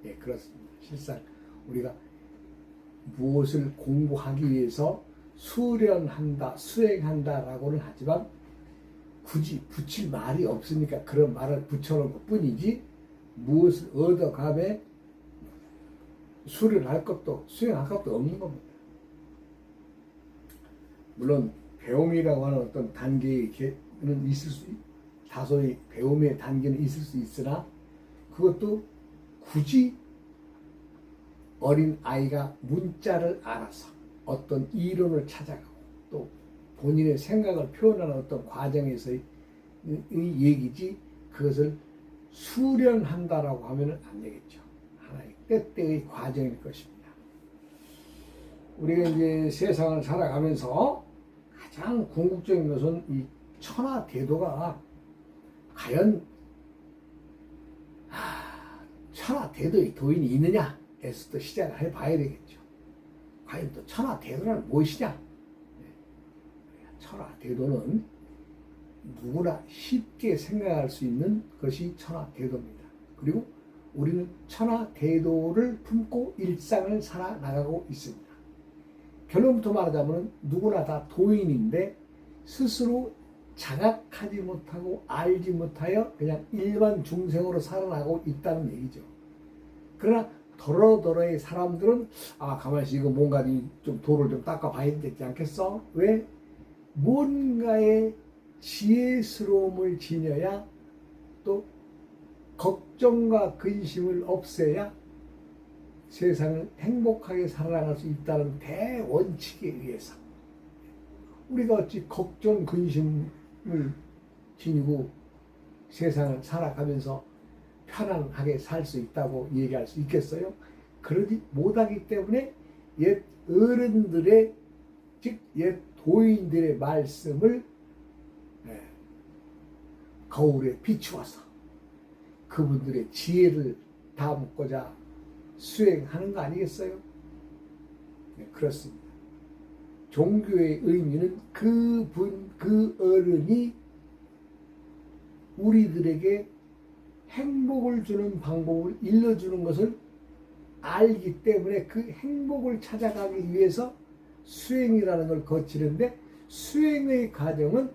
예, 그렇습니다. 실상 우리가 무엇을 공부하기 위해서 수련한다, 수행한다라고는 하지만 굳이 붙일 말이 없으니까 그런 말을 붙여놓은 것 뿐이지 무엇을 얻어가며 수련할 것도 수행할 것도 없는 겁니다. 물론 배움이라고 하는 어떤 단계는 있을 수, 다소의 배움의 단계는 있을 수 있으나 그것도 굳이 어린 아이가 문자를 알아서 어떤 이론을 찾아가고 또 본인의 생각을 표현하는 어떤 과정에서의 얘기지 그것을 수련한다라고 하면 안 되겠죠. 하나의 때때의 과정일 것입니다. 우리가 이제 세상을 살아가면서 가장 궁극적인 것은 이 천하대도가 과연 천하대도의 도인이 있느냐에서부터 시작을 해봐야 되겠죠. 과연 또 천하대도는 무엇이냐? 천하대도는 누구나 쉽게 생각할 수 있는 것이 천하대도입니다. 그리고 우리는 천하대도를 품고 일상을 살아나가고 있습니다. 결론부터 말하자면 누구나 다 도인인데 스스로 자각하지 못하고 알지 못하여 그냥 일반 중생으로 살아나가고 있다는 얘기죠. 그러나 더러더러의 사람들은 가만히 있어 이거 뭔가 좀 도를 좀 닦아봐야 되지 않겠어? 왜? 뭔가의 지혜스러움을 지녀야 또 걱정과 근심을 없애야 세상을 행복하게 살아나갈 수 있다는 대원칙에 의해서 우리가 어찌 걱정, 근심을 지니고 세상을 살아가면서 편안하게 살 수 있다고 얘기할 수 있겠어요? 그러지 못하기 때문에 옛 어른들의 즉 옛 도인들의 말씀을 거울에 비추어서 그분들의 지혜를 담고자 수행하는 거 아니겠어요? 네, 그렇습니다. 종교의 의미는 그 어른이 우리들에게 행복을 주는 방법을 일러주는 것을 알기 때문에 그 행복을 찾아가기 위해서 수행이라는 걸 거치는데 수행의 과정은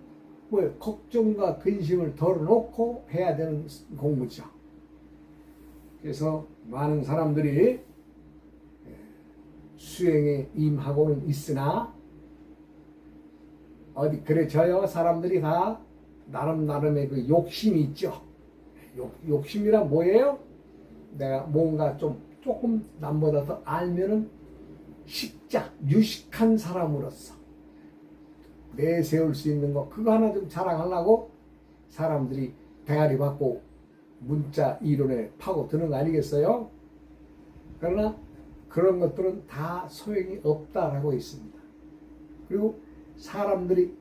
걱정과 근심을 덜어놓고 해야 되는 공부죠. 그래서 많은 사람들이 수행에 임하고는 있으나 어디 그래 저요 사람들이 다 나름의 그 욕심이 있죠. 욕심이란 뭐예요? 내가 뭔가 조금 남보다 더 알면은 유식한 사람으로서 내세울 수 있는 거 그거 하나 좀 자랑하려고 사람들이 대가리 받고 문자 이론에 파고드는 거 아니겠어요? 그러나 그런 것들은 다 소용이 없다라고 있습니다. 그리고 사람들이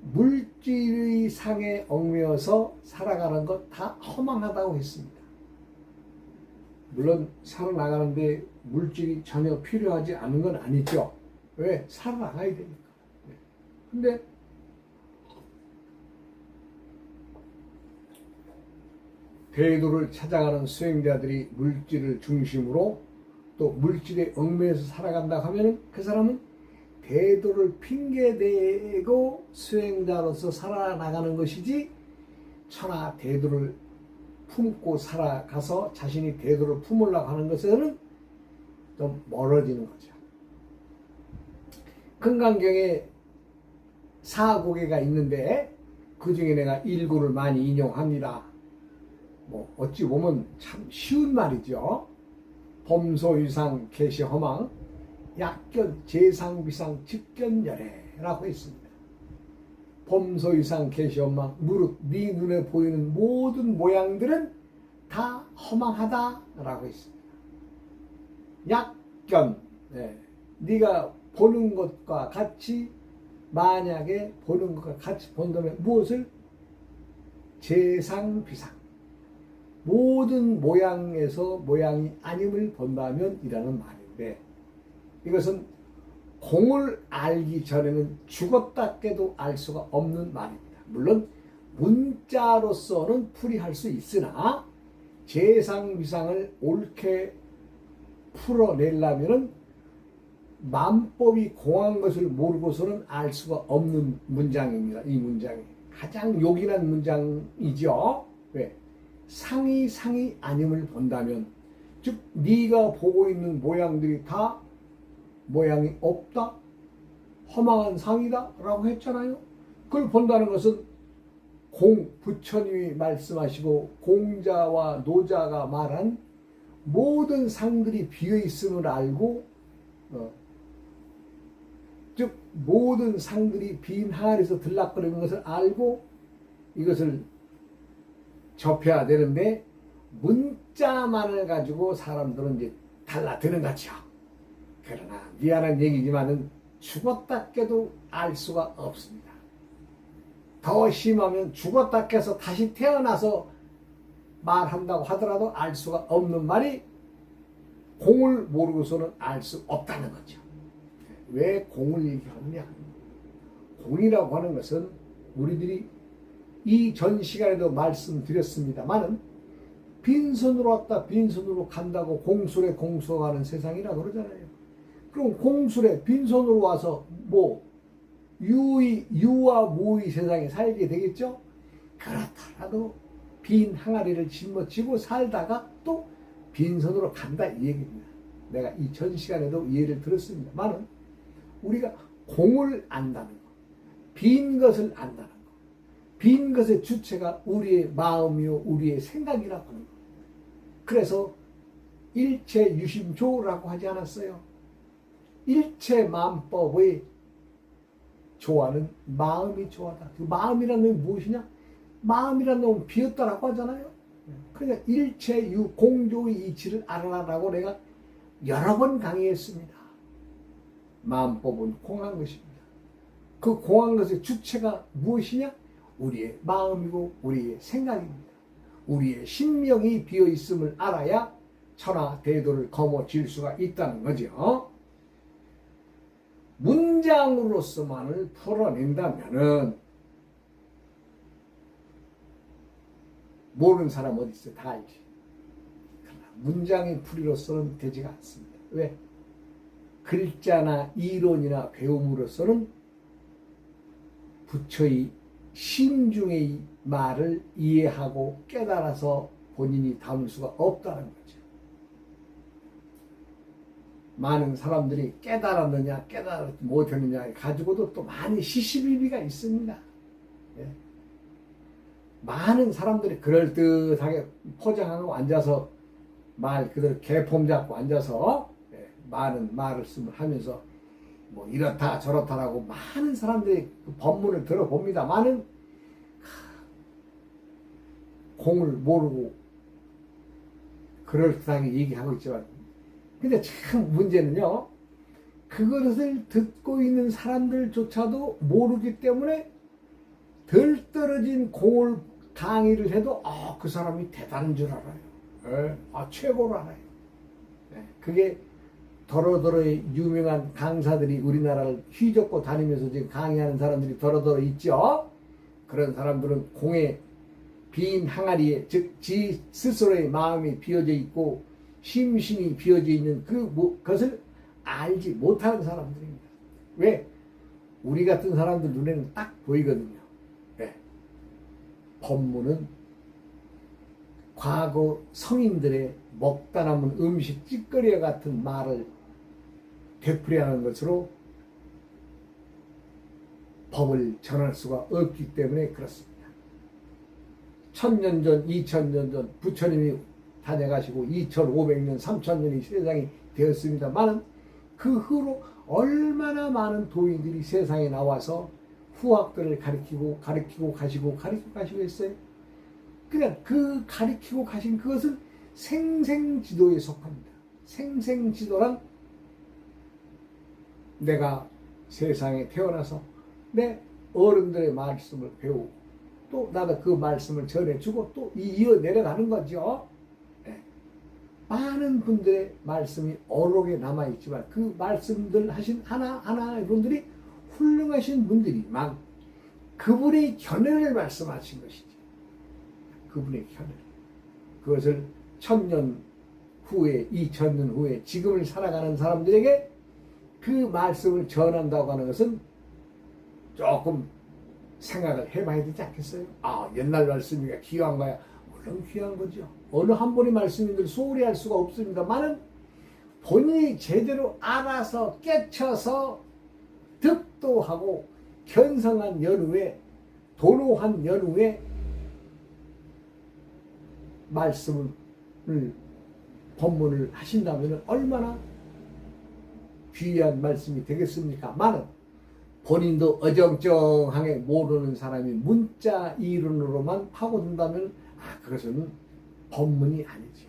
물질의 상에 얽매여서 살아가는 것 다 허망하다고 했습니다. 물론 살아나가는데 물질이 전혀 필요하지 않은 건 아니죠. 왜? 살아나가야 되니까. 근데 대도를 찾아가는 수행자들이 물질을 중심으로 또 물질에 얽매여서 살아간다 하면 그 사람은 대도를 핑계대고 수행자로서 살아나가는 것이지 천하 대도를 품고 살아가서 자신이 대도를 품으려고 하는 것에는 좀 멀어지는 거죠. 금강경에 4고개가 있는데 그 중에 내가 일구를 많이 인용합니다. 어찌 보면 참 쉬운 말이죠. 범소유상 개시허망 약견 재상비상 직견열애라고 했습니다. 범소유상 개시허망 무릇 네 눈에 보이는 모든 모양들은 다 허망하다라고 했습니다. 약견 네가 보는 것과 같이 만약에 보는 것과 같이 본다면 무엇을? 재상비상 모든 모양에서 모양이 아님을 본다면 이라는 말인데 이것은 공을 알기 전에는 죽었다 깨도 알 수가 없는 말입니다. 물론 문자로서는 풀이할 수 있으나 재상비상을 옳게 풀어내려면은 만법이 공한 것을 모르고서는 알 수가 없는 문장입니다. 이 문장이 가장 요긴한 문장이죠. 왜? 상이 아님을 본다면, 즉 네가 보고 있는 모양들이 다 모양이 없다, 허망한 상이다 라고 했잖아요. 그걸 본다는 것은 부처님이 말씀하시고 공자와 노자가 말한 모든 상들이 비어있음을 알고, 즉 모든 상들이 빈 항아리에서 들락거리는 것을 알고 이것을 접해야 되는데, 문자만을 가지고 사람들은 이제 달라드는 거죠. 그러나 미안한 얘기지만은 죽었다 깨도 알 수가 없습니다. 더 심하면 죽었다 깨서 다시 태어나서 말한다고 하더라도 알 수가 없는 말이 공을 모르고서는 알 수 없다는 거죠. 왜 공을 얘기하느냐? 공이라고 하는 것은 우리들이 이 전 시간에도 말씀드렸습니다만은 빈손으로 왔다 빈손으로 간다고 공술에 공수하는 세상이라 그러잖아요. 그럼 공술에 빈손으로 와서 뭐 유와 무의 세상에 살게 되겠죠? 그렇더라도 빈 항아리를 짊어지고 살다가 또 빈손으로 간다 이 얘기입니다. 내가 이 전 시간에도 예를 들었습니다만은 우리가 공을 안다는 것, 빈 것을 안다는 것, 빈 것의 주체가 우리의 마음이요 우리의 생각이라고 하는 것. 그래서 일체유심조라고 하지 않았어요. 일체만법의 조화는 마음이 조화다. 그 마음이라는 놈이 무엇이냐? 마음이라는 놈은 비었다라고 하잖아요. 그러니까 일체유공조의 이치를 알아라라고 내가 여러 번 강의했습니다. 마음법은 공한 것입니다. 그 공한 것의 주체가 무엇이냐? 우리의 마음이고 우리의 생각입니다. 우리의 신명이 비어있음을 알아야 천하대도를 거머쥘 수가 있다는 거죠. 문장으로서만을 풀어낸다면은 모르는 사람 어디 있어요? 다 알지. 그러나 문장의 풀이로서는 되지가 않습니다. 왜? 글자나 이론이나 배움으로서는 부처의 심중의 말을 이해하고 깨달아서 본인이 담을 수가 없다는 거죠. 많은 사람들이 깨달았느냐 깨달지 못했느냐 가지고도 또 많이 시시비비가 있습니다. 예. 많은 사람들이 그럴듯하게 포장하고 앉아서 말 그대로 개폼 잡고 앉아서 많은 말씀을 하면서 뭐 이렇다 저렇다라고 많은 사람들이 그 법문을 들어봅니다. 많은 공을 모르고 그럴듯하게 얘기하고 있지만, 근데 참 문제는요, 그것을 듣고 있는 사람들조차도 모르기 때문에 덜 떨어진 공을 강의를 해도 그 사람이 대단한 줄 알아요. 최고로 알아요. 그게 더러더러의 유명한 강사들이 우리나라를 휘젓고 다니면서 지금 강의하는 사람들이 더러더러 있죠. 그런 사람들은 공의 빈 항아리에, 즉 지 스스로의 마음이 비어져 있고 심신이 비어져 있는 그것을 알지 못하는 사람들입니다. 왜? 우리 같은 사람들 눈에는 딱 보이거든요. 네. 법문은 과거 성인들의 먹다 남은 음식 찌꺼리와 같은 말을 되풀이하는 것으로 법을 전할 수가 없기 때문에 그렇습니다. 1000년 전, 2000년 전 부처님이 다녀가시고 2500년, 3000년이 세상이 되었습니다만 그 후로 얼마나 많은 도인들이 세상에 나와서 후학들을 가르치고 가시고 했어요. 그러니까 그 가르치고 가신 그것은 생생지도에 속합니다. 생생지도란 내가 세상에 태어나서 내 어른들의 말씀을 배우고 또 나도 그 말씀을 전해주고 또 이어 내려가는 거죠. 네. 많은 분들의 말씀이 어록에 남아있지만 그 말씀들 하신 하나하나의 분들이 훌륭하신 분들이만 그분의 견해를 말씀하신 것이지. 그분의 견해. 그것을 1000년 후에 2000년 후에 지금을 살아가는 사람들에게 그 말씀을 전한다고 하는 것은 조금 생각을 해봐야 되지 않겠어요? 아, 옛날 말씀이가 귀한 거야. 물론 귀한 거죠. 어느 한 번의 말씀인들 소홀히 할 수가 없습니다만은 본인이 제대로 알아서 깨쳐서 득도하고 견성한 연후에 도노한 연후에 말씀을 법문을 하신다면 얼마나 귀한 말씀이 되겠습니까? 많은 본인도 어정쩡하게 모르는 사람이 문자 이론으로만 파고든다면 그것은 법문이 아니죠.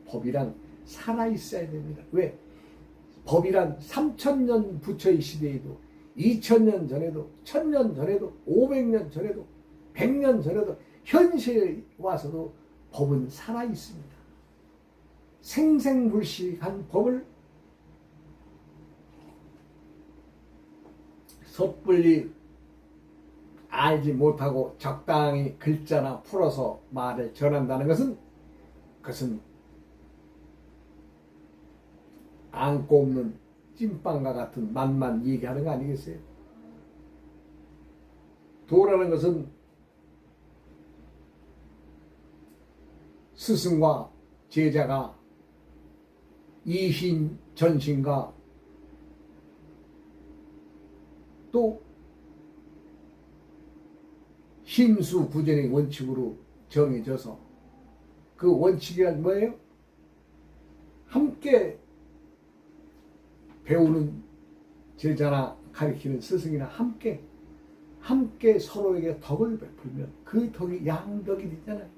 법이란 살아있어야 됩니다. 왜? 법이란 3000년 부처의 시대에도 2000년 전에도 1000년 전에도 500년 전에도 100년 전에도 현실에 와서도 법은 살아있습니다. 생생불식한 법을 섣불리 알지 못하고 적당히 글자나 풀어서 말을 전한다는 것은 그것은 안고 없는 찐빵과 같은 맛만 얘기하는 거 아니겠어요? 도라는 것은 스승과 제자가 이신 전신과 또 심수구전의 원칙으로 정해져서 그 원칙이란 뭐예요? 함께 배우는 제자나 가르치는 스승이나 함께 서로에게 덕을 베풀면 그 덕이 양덕이 되잖아요.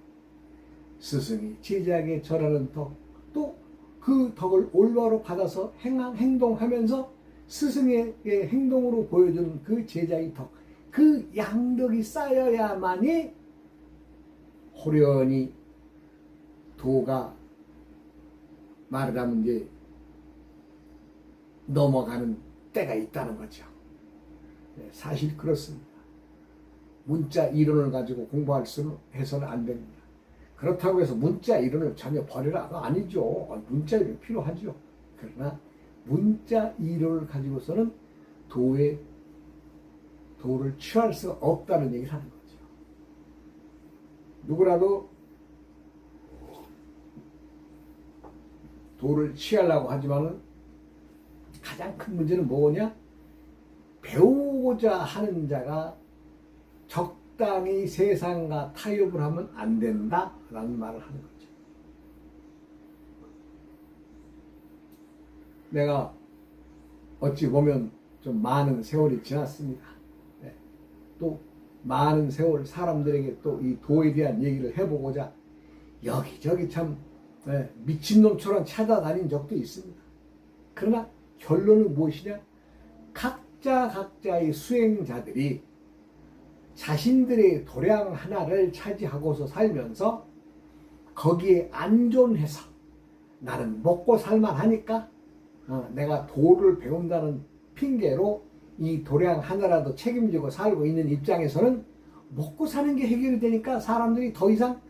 스승이 제자에게 절하는 덕, 또 그 덕을 올바로 받아서 행동하면서 스승의 행동으로 보여주는 그 제자의 덕, 그 양덕이 쌓여야만이 호련히 도가 말하자면 이제 넘어가는 때가 있다는 거죠. 사실 그렇습니다. 문자 이론을 가지고 공부할 수는 해서는 안 됩니다. 그렇다고 해서 문자 이론을 전혀 버리라가 아니죠. 문자 이론이 필요하죠. 그러나 문자 이론을 가지고서는 도를 취할 수 없다는 얘기를 하는 거죠. 누구라도 도를 취하려고 하지만은 가장 큰 문제는 뭐냐? 배우고자 하는 자가 적당히 세상과 타협을 하면 안 된다라는 말을 하는 거죠. 내가 어찌 보면 좀 많은 세월이 지났습니다. 또 많은 세월 사람들에게 또 이 도에 대한 얘기를 해보고자 여기저기 참 미친놈처럼 찾아다닌 적도 있습니다. 그러나 결론은 무엇이냐? 각자의 수행자들이 자신들의 도량 하나를 차지하고서 살면서 거기에 안존해서 나는 먹고 살만하니까 내가 도를 배운다는 핑계로 이 도량 하나라도 책임지고 살고 있는 입장에서는 먹고 사는 게 해결이 되니까 사람들이 더 이상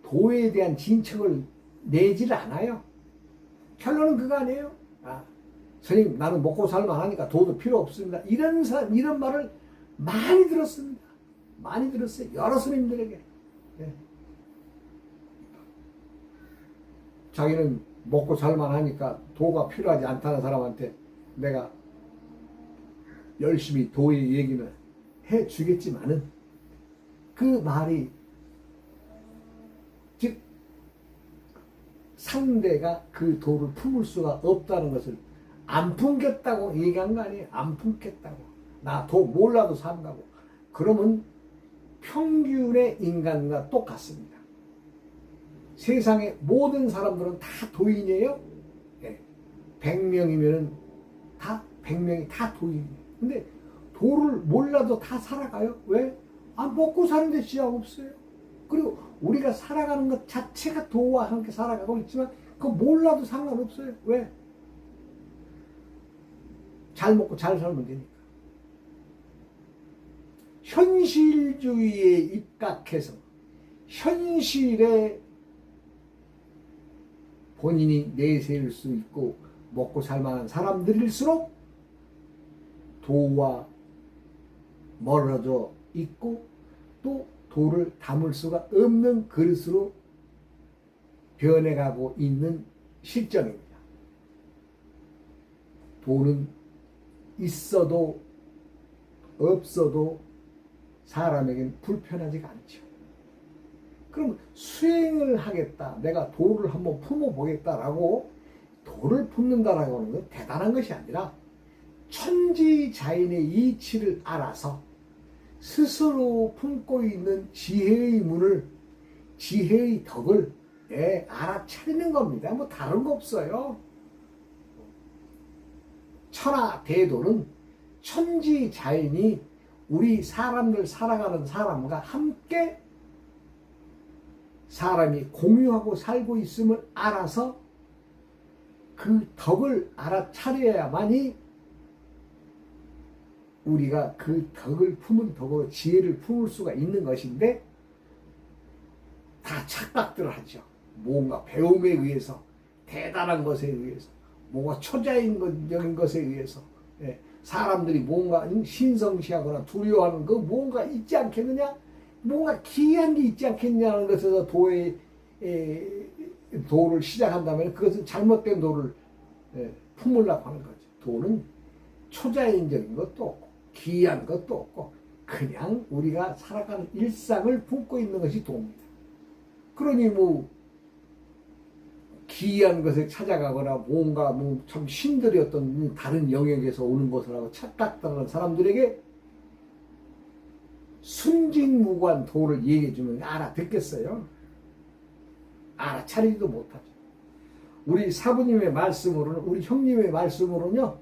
도에 대한 진척을 내지를 않아요. 결론은 그거 아니에요. 스님 나는 먹고 살만하니까 도도 필요 없습니다. 이런 말을 많이 들었습니다. 많이 들었어요. 여러 스님들에게. 자기는 먹고 살만하니까 도가 필요하지 않다는 사람한테 내가 열심히 도의 얘기는 해주겠지만은 그 말이 즉 상대가 그 도를 품을 수가 없다는 것을 안 품겠다고 얘기한 거 아니에요. 안 품겠다고. 나 도 몰라도 산다고. 그러면 평균의 인간과 똑같습니다. 세상의 모든 사람들은 다 도인이에요. 100명이면 다 100명이 다 도인이에요. 근데 도를 몰라도 다 살아가요. 왜? 먹고 사는데 지장 없어요. 그리고 우리가 살아가는 것 자체가 도와 함께 살아가고 있지만 그거 몰라도 상관없어요. 왜? 잘 먹고 잘 살면 되니까. 현실주의에 입각해서 현실에 본인이 내세울 수 있고 먹고 살만한 사람들일수록 도와 멀어져 있고 또 도를 담을 수가 없는 그릇으로 변해가고 있는 실정입니다. 도는 있어도 없어도 사람에겐 불편하지가 않죠. 그럼 수행을 하겠다, 내가 도를 한번 품어보겠다라고 도를 품는다라고 하는 건 대단한 것이 아니라 천지자인의 이치를 알아서 스스로 품고 있는 지혜의 문을, 지혜의 덕을 알아차리는 겁니다. 뭐 다른 거 없어요. 천하대도는 천지자인이 우리 사람들 살아가는 사람과 함께 사람이 공유하고 살고 있음을 알아서 그 덕을 알아차려야만이 우리가 그 덕을 품은 덕으로 지혜를 품을 수가 있는 것인데 다 착각들을 하죠. 뭔가 배움에 의해서, 대단한 것에 의해서, 뭔가 초자연적인 것에 의해서 사람들이 뭔가 신성시하거나 두려워하는 거 뭔가 있지 않겠느냐, 뭔가 기이한 게 있지 않겠냐는 것에서 도를 시작한다면 그것은 잘못된 도를 품으려고 하는 거죠. 도는 초자연적인 것도 없고 기이한 것도 없고 그냥 우리가 살아가는 일상을 품고 있는 것이 도입니다. 그러니 뭐 기이한 것에 찾아가거나 뭔가 참 신들이 어떤 다른 영역에서 오는 것이라고 착각하는 사람들에게 순진무구한 도를 얘기해주면 알아듣겠어요? 알아차리지도 못하죠. 우리 사부님의 말씀으로는, 우리 형님의 말씀으로는요,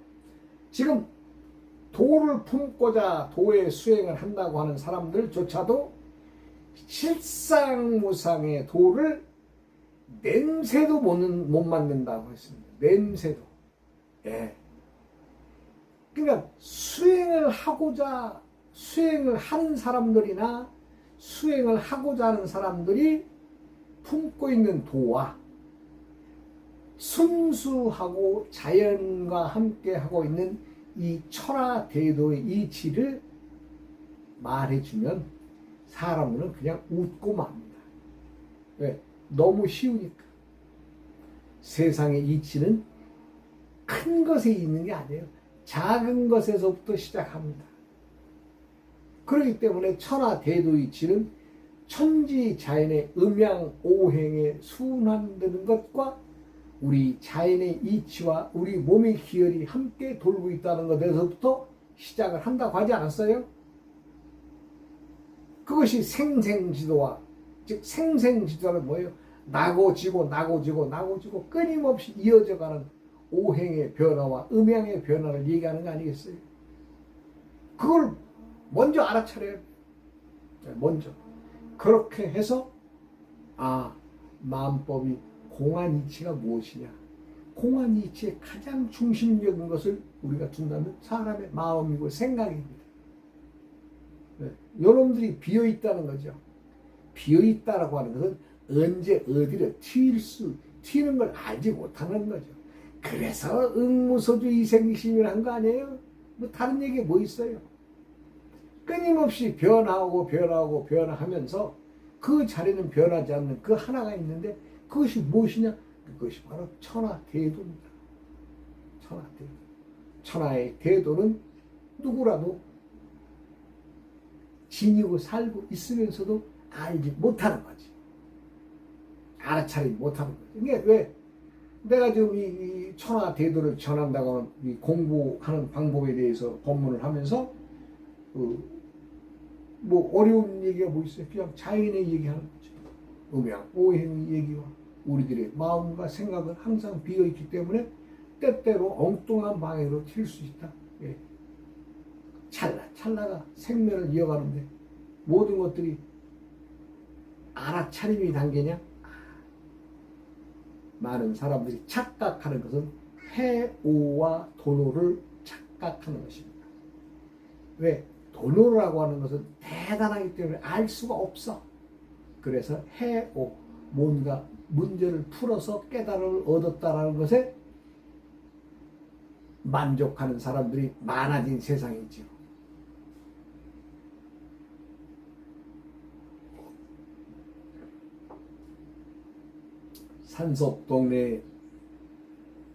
지금 도를 품고자 도의 수행을 한다고 하는 사람들조차도 실상무상의 도를 냄새도 못 맡는다고 했습니다. 냄새도. 예. 그러니까 수행을 하는 사람들이나 수행을 하고자 하는 사람들이 품고 있는 도와 순수하고 자연과 함께 하고 있는 이 천하대도의 이치를 말해주면 사람들은 그냥 웃고 맙니다. 왜? 너무 쉬우니까. 세상의 이치는 큰 것에 있는 게 아니에요. 작은 것에서부터 시작합니다. 그렇기 때문에 천하대도 이치는 천지자연의 음양오행에 순환되는 것과 우리 자연의 이치와 우리 몸의 기혈이 함께 돌고 있다는 것에서부터 시작을 한다고 하지 않았어요? 그것이 생생지도와, 즉 생생지도는 뭐예요? 나고 지고 나고 지고 나고 지고 끊임없이 이어져가는 오행의 변화와 음양의 변화를 얘기하는 거 아니겠어요? 그걸 먼저 알아차려야 돼요. 먼저. 그렇게 해서 마음법이 공안이치가 무엇이냐, 공안이치의 가장 중심적인 것을 우리가 둔다면 사람의 마음이고 생각입니다. 여러분들이 비어있다는 거죠. 비어있다라고 하는 것은 언제 어디를 튀는 걸 알지 못하는 거죠. 그래서 응무소주 이생심이라는 거 아니에요? 뭐 다른 얘기 뭐 있어요? 끊임없이 변화하면서 그 자리는 변하지 않는 그 하나가 있는데 그것이 무엇이냐? 그것이 바로 천하대도입니다. 천하대도. 천하의 대도는 누구라도 지니고 살고 있으면서도 알지 못하는 거지. 알아차리지 못하는 거지. 이게 왜? 내가 지금 이 천하대도를 전한다고 하는 이 공부하는 방법에 대해서 법문을 하면서 뭐 어려운 얘기가 뭐 있어요? 그냥 자연의 얘기하는 거죠. 음양, 오행의 얘기와 우리들의 마음과 생각은 항상 비어있기 때문에 때때로 엉뚱한 방향으로 튈 수 있다. 예. 찰나가 생명을 이어가는데 모든 것들이 알아차림이 단계냐? 많은 사람들이 착각하는 것은 해오와 도노를 착각하는 것입니다. 왜? 도노라고 하는 것은 대단하기 때문에 알 수가 없어. 그래서 해오, 뭔가 문제를 풀어서 깨달음을 얻었다라는 것에 만족하는 사람들이 많아진 세상이지요. 산속 동네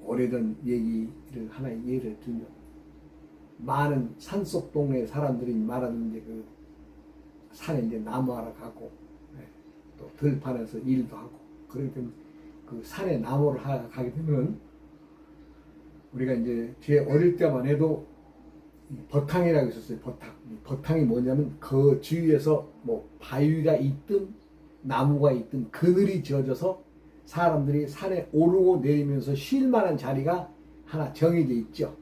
오래전 얘기를 하나 예를 들면, 많은 산속 동네 사람들이 말하는 이제 그 산에 이제 나무하러 가고, 또 들판에서 일도 하고, 그렇게 되면 그 산에 나무를 가게 되면, 우리가 이제 제 어릴 때만 해도 버탕이라고 있었어요. 버탕. 버탕이 뭐냐면 그 주위에서 뭐 바위가 있든 나무가 있든 그늘이 지어져서 사람들이 산에 오르고 내리면서 쉴 만한 자리가 하나 정해져 있죠.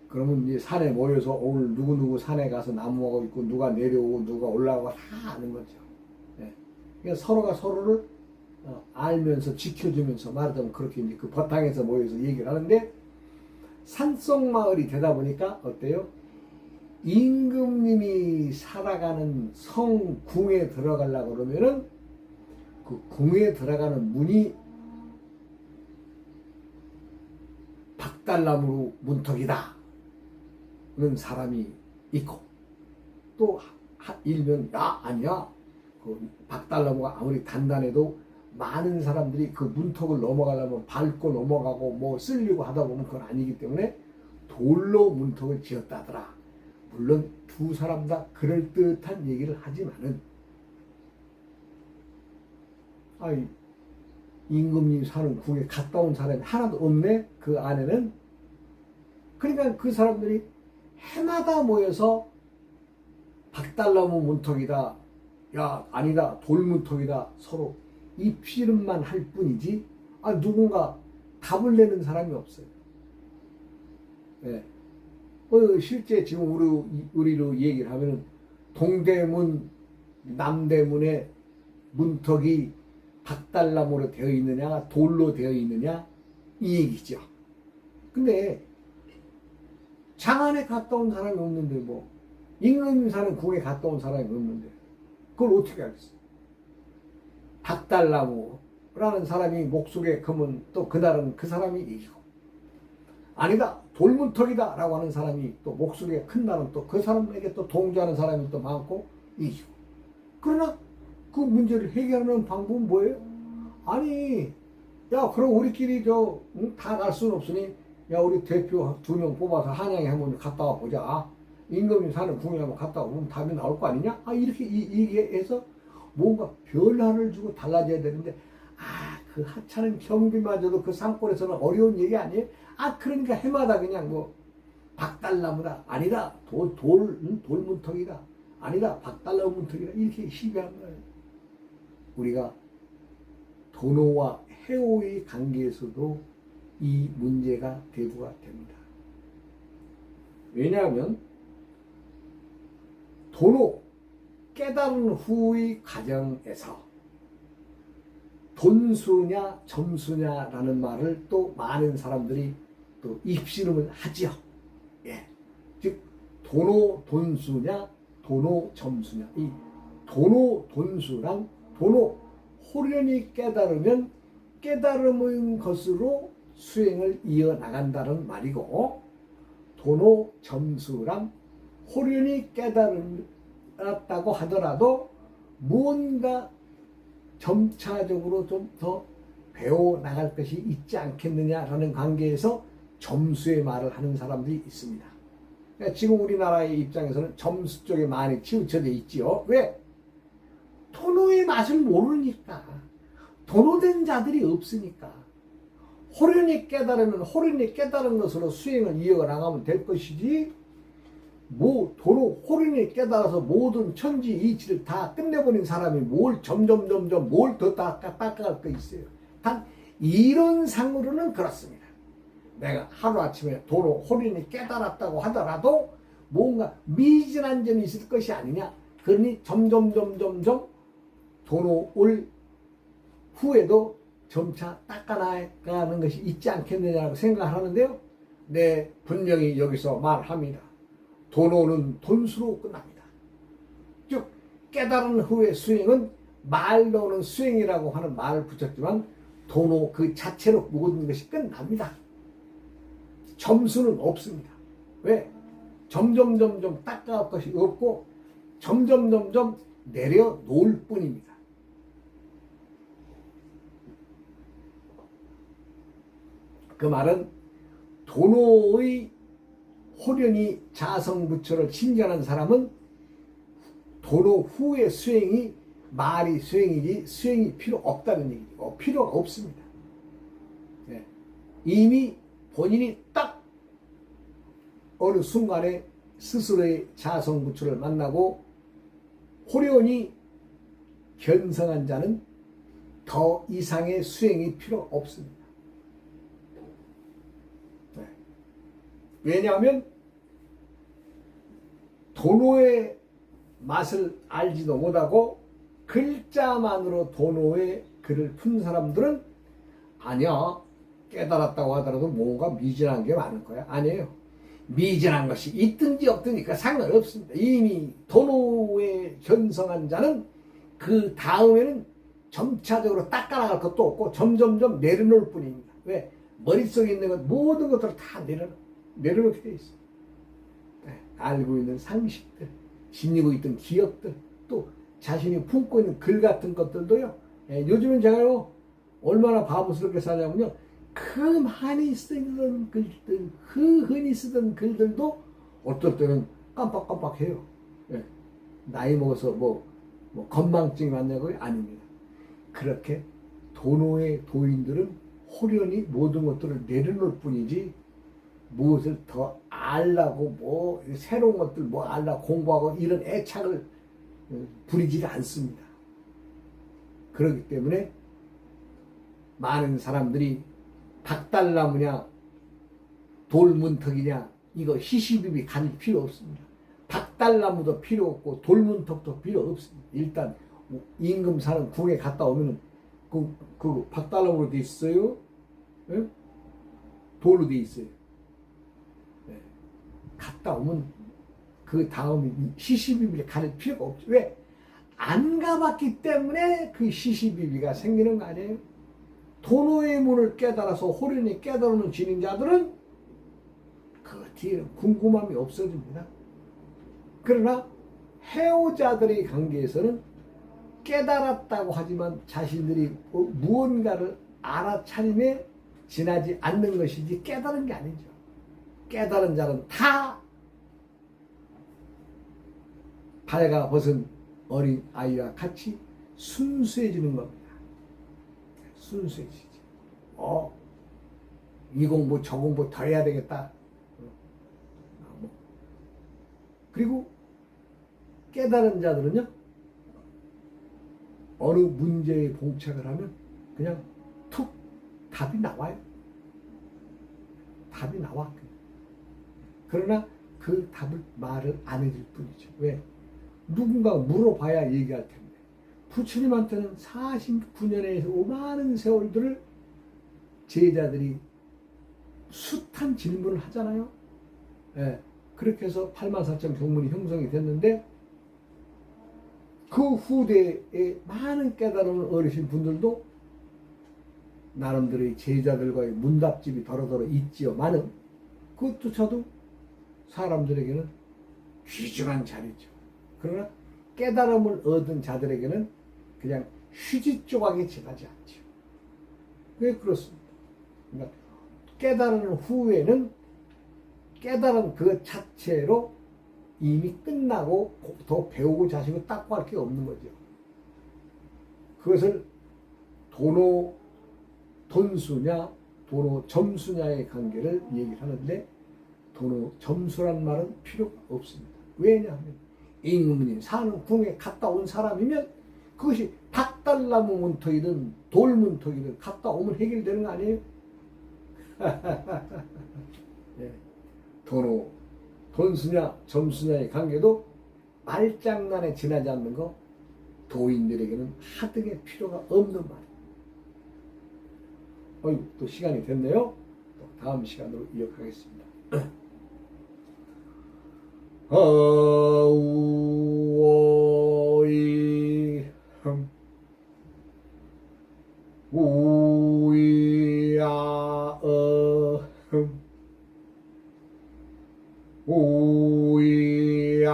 그러면 이제 산에 모여서 오늘 누구누구 산에 가서 나무하고 있고, 누가 내려오고 누가 올라가고 다 아는 거죠. 그러니까 서로가 서로를 알면서 지켜주면서, 말하자면 그렇게 이제 그 버탕에서 모여서 얘기를 하는데, 산속 마을이 되다 보니까 어때요? 임금님이 살아가는 성궁에 들어가려고 그러면은 그 궁에 들어가는 문이 박달나무 문턱이다 는 사람이 있고, 또 일면 야 아니야, 그 박달나무가 아무리 단단해도 많은 사람들이 그 문턱을 넘어가려면 밟고 넘어가고 뭐 쓸리고 하다 보면 그건 아니기 때문에 돌로 문턱을 지었다더라. 물론 두 사람 다 그럴듯한 얘기를 하지만은, 아이 임금님 사는 궁에 갔다 온 사람이 하나도 없네 그 안에는. 그러니까 그 사람들이 해마다 모여서 박달나무 문턱이다, 야 아니다 돌 문턱이다, 서로 입씨름만 할 뿐이지 누군가 답을 내는 사람이 없어요. 네. 실제 지금 우리로 얘기를 하면은 동대문, 남대문의 문턱이 박달나무로 되어 있느냐 돌로 되어 있느냐 이 얘기죠. 근데 장안에 갔다 온 사람이 없는데, 뭐 임금님 사는 궁에 갔다 온 사람이 없는데 그걸 어떻게 알겠어요? 박달나무라는 사람이 목소리에 크면 또 그날은 그 사람이 이기고, 아니다 돌문턱이다 라고 하는 사람이 또 목소리가 큰 날은 또 그 사람에게 또 동조하는 사람이 또 많고 이기고. 그러나 그 문제를 해결하는 방법은 뭐예요? 아니 야 그럼 우리끼리 다 갈 수는 없으니, 야 우리 대표 2명 뽑아서 한양에 한번 갔다 와 보자, 임금님 사는 궁에 한번 갔다 오면 답이 나올 거 아니냐, 이렇게 얘기해서 뭔가 변화를 주고 달라져야 되는데, 그 하찮은 경비마저도 그 산골에서는 어려운 얘기 아니에요? 그러니까 해마다 그냥 뭐 박달나무다, 아니다 돌문턱이다, 아니다 박달나무 문턱이다, 이렇게 시비하는 거예요. 우리가 도노와 해오의 관계에서도 이 문제가 대두가 됩니다. 왜냐하면 도노, 깨달은 후의 과정에서 돈수냐 점수냐라는 말을 또 많은 사람들이 또 입씨름을 하지요. 즉 도노 돈수냐 도노 점수냐, 이 도노 돈수랑 도노 호련히 깨달으면 깨달음의 것으로 수행을 이어나간다는 말이고, 도노 점수랑 호련히 깨달았다고 하더라도 무언가 점차적으로 좀 더 배워나갈 것이 있지 않겠느냐라는 관계에서 점수의 말을 하는 사람들이 있습니다. 그러니까 지금 우리나라의 입장에서는 점수 쪽에 많이 치우쳐져 있지요. 왜? 도노의 맛을 모르니까. 도노된 자들이 없으니까. 호련히 깨달으면 호련히 깨달은 것으로 수행을 이어나가면 될 것이지, 도로 호련히 깨달아서 모든 천지 이치를 다 끝내버린 사람이 뭘 점점 뭘 더 닦아갈 거 있어요. 단 이론상으로는 그렇습니다. 내가 하루아침에 도로 호련히 깨달았다고 하더라도 뭔가 미진한 점이 있을 것이 아니냐. 그러니 점점 도로 올 후에도 점차 닦아나가는 것이 있지 않겠느냐고 생각하는데요. 네, 분명히 여기서 말합니다. 도노는 돈수로 끝납니다. 즉 깨달은 후의 수행은 말로는 수행이라고 하는 말을 붙였지만 도노 그 자체로 모든 것이 끝납니다. 점수는 없습니다. 왜? 점점 닦아갈 것이 없고 점점 내려놓을 뿐입니다. 그 말은 도노의 호련히 자성부처를 신견한 사람은 도노 후의 수행이 말이 수행이지 수행이 필요 없다는 얘기죠. 필요가 없습니다. 네. 이미 본인이 딱 어느 순간에 스스로의 자성부처를 만나고 호련히 견성한 자는 더 이상의 수행이 필요 없습니다. 네. 왜냐하면 도노의 맛을 알지도 못하고 글자만으로 도노의 글을 푼 사람들은 아니야, 깨달았다고 하더라도 뭔가 미진한 게 많을 거야. 아니에요. 미진한 것이 있든지 없든지 그 상관없습니다. 이미 도노에 견성한 자는 그 다음에는 점차적으로 닦아나갈 것도 없고 점점 내려놓을 뿐입니다. 왜? 머릿속에 있는 것 모든 것들을 다 내려놓게 돼 있어요. 네, 알고 있는 상식들, 지니고 있던 기억들, 또 자신이 품고 있는 글 같은 것들도요. 요즘은 제가요 얼마나 바보스럽게 사냐면요, 그 많이 쓰던 글들, 흔히 쓰던 글들도 어떨 때는 깜빡깜빡해요. 나이 먹어서 뭐 건망증이 왔냐고요? 아닙니다. 그렇게 도노의 도인들은 호련히 모든 것들을 내려놓을 뿐이지 무엇을 더 알라고 새로운 것들 알라고 공부하고 이런 애착을 부리지 않습니다. 그렇기 때문에 많은 사람들이 박달나무냐 돌문턱이냐 이거 시시비비 가질 필요 없습니다. 박달나무도 필요 없고 돌문턱도 필요 없습니다. 일단 임금 사는 궁에 갔다 오면 그 박달나무로 돼 있어요? 네? 돌로 돼 있어요. 네. 갔다 오면 그 다음에 시시비비를 가릴 필요가 없죠. 왜? 안 가봤기 때문에 그 시시비비가 생기는 거 아니에요? 도노의 문을 깨달아서 호련히 깨달는 진행자들은 그 뒤에는 궁금함이 없어집니다. 그러나 해오자들의 관계에서는 깨달았다고 하지만 자신들이 무언가를 알아차림에 지나지 않는 것이지 깨달은 게 아니죠. 깨달은 자는 다 발가 벗은 어린 아이와 같이 순수해지는 겁니다. 순수해지지. 이 공부 저 공부 더 해야 되겠다. 그리고 깨달은 자들은요, 어느 문제에 봉착을 하면 그냥 툭 답이 나와요. 답이 나와. 그러나 그 답을 말을 안 해줄 뿐이죠. 왜? 누군가 물어봐야 얘기할 텐데. 부처님한테는 49년의 많은 세월들을 제자들이 숱한 질문을 하잖아요. 예, 그렇게 해서 84,000 경문이 형성이 됐는데 그 후대에 많은 깨달은 어르신 분들도 나름대로의 제자들과의 문답집이 더러더러 있지요만은 그것조차도 사람들에게는 귀중한 자리죠. 그러나 깨달음을 얻은 자들에게는 그냥 휴지 조각에 지나지 않죠. 왜 그렇습니다. 그러니까 깨달은 후에는 깨달은 그 자체로 이미 끝나고 더 배우고 자시고 닦고 할 게 없는 거죠. 그것을 도노 돈수냐 도노 점수냐의 관계를 얘기를 하는데 도노 점수란 말은 필요가 없습니다. 왜냐하면 임금님 사는 궁에 갔다 온 사람이면 그것이 박달나무 문턱이든 돌문턱이든 갔다 오면 해결되는 거 아니에요? 예. 도노 돈수냐 점수냐의 관계도 말장난에 지나지 않는 거 도인들에게는 하등의 필요가 없는 말이에요. 또 시간이 됐네요. 또 다음 시간으로 이어가겠습니다. 아우오이 오야